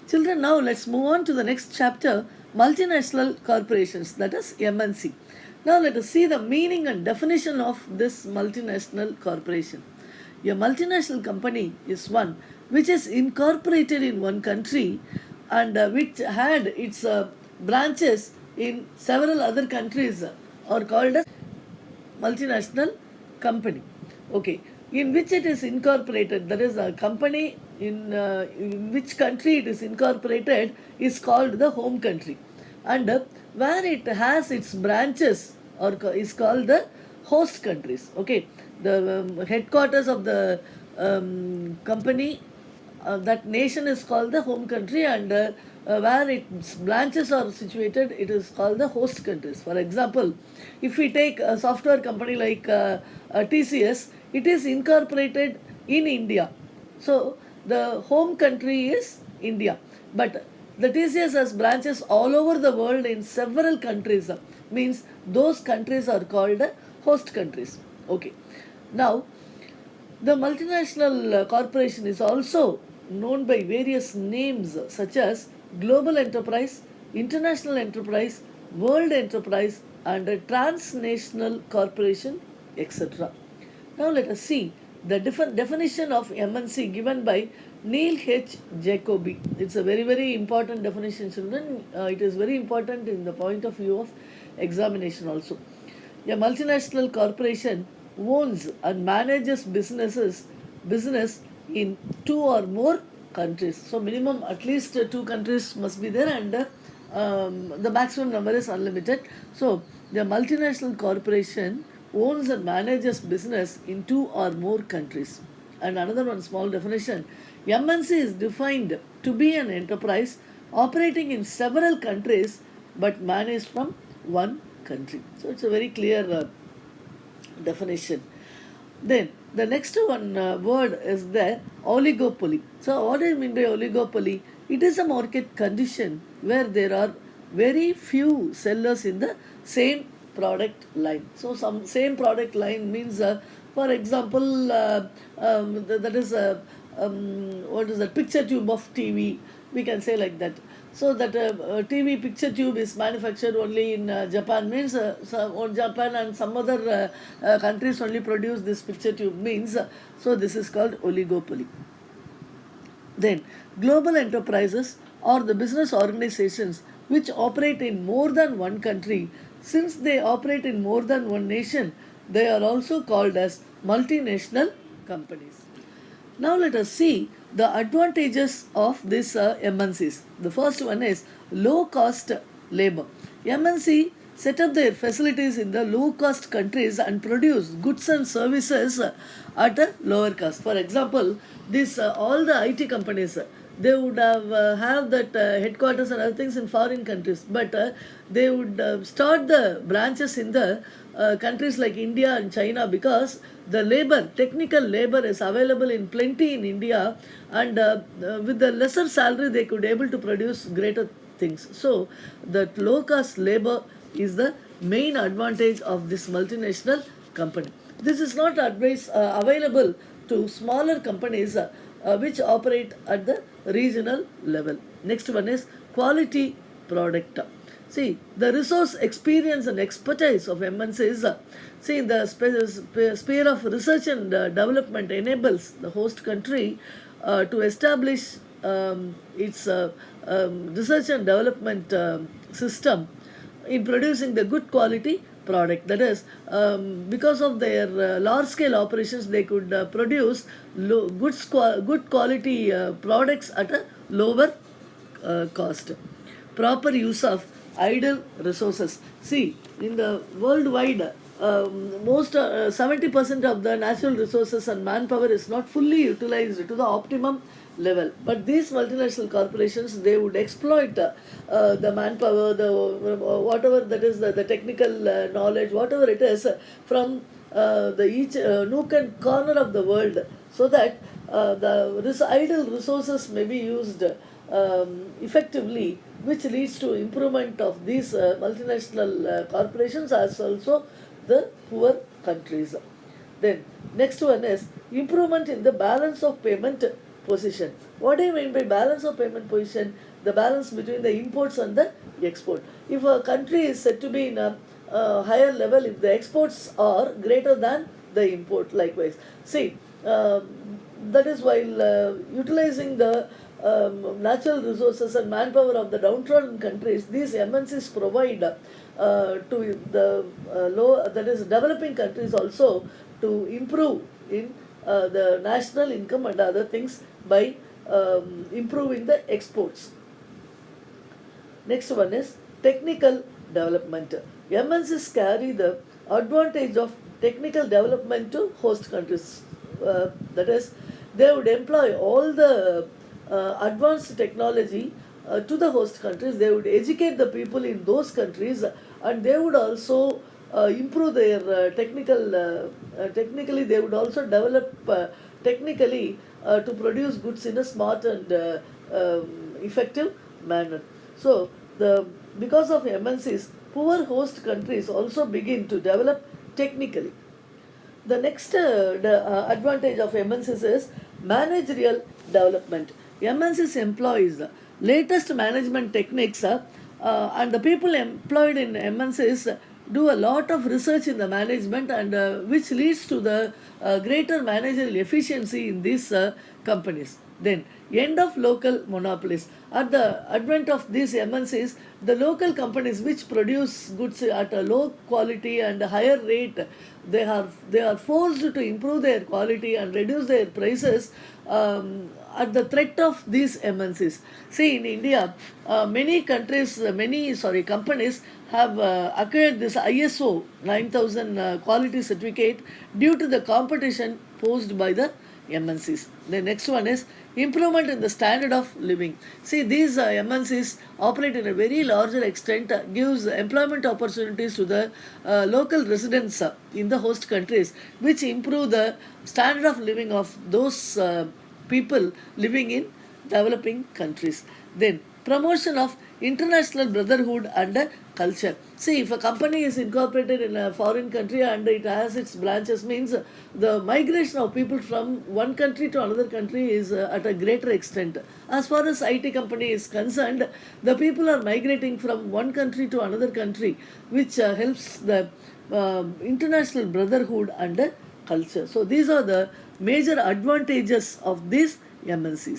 Children, now let's move on to the next chapter, multinational corporations, that is MNC. Now let us see the meaning and definition of this multinational corporation. A multinational company is one which is incorporated in one country and which had its branches in several other countries are called as multinational company. Okay, in which it is incorporated, that is a company in which country it is incorporated is called the home country, and where it has its branches or is called the host countries. Okay, the headquarters of the company, that nation is called the home country, and where its branches are situated it is called the host countries. For example, if we take a software company like TCS, it is incorporated in India, so the home country is India, but the TCS has branches all over the world in several countries, means those countries are called host countries. Okay, now the multinational corporation is also known by various names such as global enterprise, international enterprise, world enterprise, and a transnational corporation, etc. Now let us see the definition of MNC given by Neil H. Jacobi. It's a very, very important definition, children. It is very important in the point of view of examination also. A multinational corporation owns and manages business in two or more countries. So minimum at least two countries must be there, and the maximum number is unlimited. So the multinational corporation owns and manages business in two or more countries. And another one small definition, MNC is defined to be an enterprise operating in several countries but managed from one country. So it's a very clear definition. Then the next one word is the oligopoly. So what do you mean by oligopoly? It is a market condition where there are very few sellers in the same product line. So some same product line means, for example, that is what is that picture tube of TV? We can say like that. So that TV picture tube is manufactured only in Japan, means Japan and some other countries only produce this picture tube, means so this is called oligopoly. Then global enterprises or the business organizations which operate in more than one country. Since they operate in more than one nation, they are also called as multinational companies. Now let us see the advantages of these MNCs. The first one is low cost labor. MNC set up their facilities in the low cost countries and produce goods and services at a lower cost. For example, this all the IT companies, they would have that headquarters and other things in foreign countries, but they would start the branches in the countries like India and China, because the labor, technical labor is available in plenty in India, and with the lesser salary they could able to produce greater things. So that low cost labor is the main advantage of this multinational company. This is not available to smaller companies which operate at the regional level. Next one is quality product. See, the resource, experience and expertise of MNCs, see, the sphere of research and development enables the host country to establish its research and development system in producing the good quality product. That is, because of their large scale operations, they could produce good quality products at a lower cost. Proper use of idle resources. See, in the worldwide, most 70% of the natural resources and manpower is not fully utilized to the optimum level, but these multinational corporations, they would exploit the manpower, the whatever that is the technical knowledge, whatever it is, from the each nook and corner of the world, so that the idle resources may be used effectively, which leads to improvement of these multinational corporations as also the poor countries. Then next one is improvement in the balance of payment position. What do you mean by balance of payment position? The balance between the imports and the export. If a country is said to be in a higher level, if the exports are greater than the import, likewise. See, that is while utilizing the natural resources and manpower of the downtrodden countries, these MNCs provide to the low, that is developing countries also, to improve in the national income and other things by improving the exports. Next one is technical development. MNCs carry the advantage of technical development to host countries. That is, they would employ all the advanced technology to the host countries. They would educate the people in those countries, and they would also improve their technically, they would also develop technically to produce goods in a smart and effective manner. So because of MNCs, poor host countries also begin to develop technically. The next advantage of MNCs is managerial development. MNCs employs the latest management techniques, and the people employed in MNCs do a lot of research in the management, and which leads to the greater managerial efficiency in these companies. Then, end of local monopolies. At the advent of these MNCs, the local companies which produce goods at a low quality and a higher rate, they are forced to improve their quality and reduce their prices at the threat of these MNCs. See, in India, many companies have acquired this ISO 9000 quality certificate due to the competition posed by the MNCs. The next one is improvement in the standard of living. See, these MNCs operate in a very larger extent, gives employment opportunities to the local residents in the host countries, which improve the standard of living of those people living in developing countries. Then promotion of international brotherhood and culture. See, if a company is incorporated in a foreign country and it has its branches, means the migration of people from one country to another country is at a greater extent. As far as IT company is concerned, the people are migrating from one country to another country, which helps the international brotherhood and culture. So these are the major advantages of these MNCs.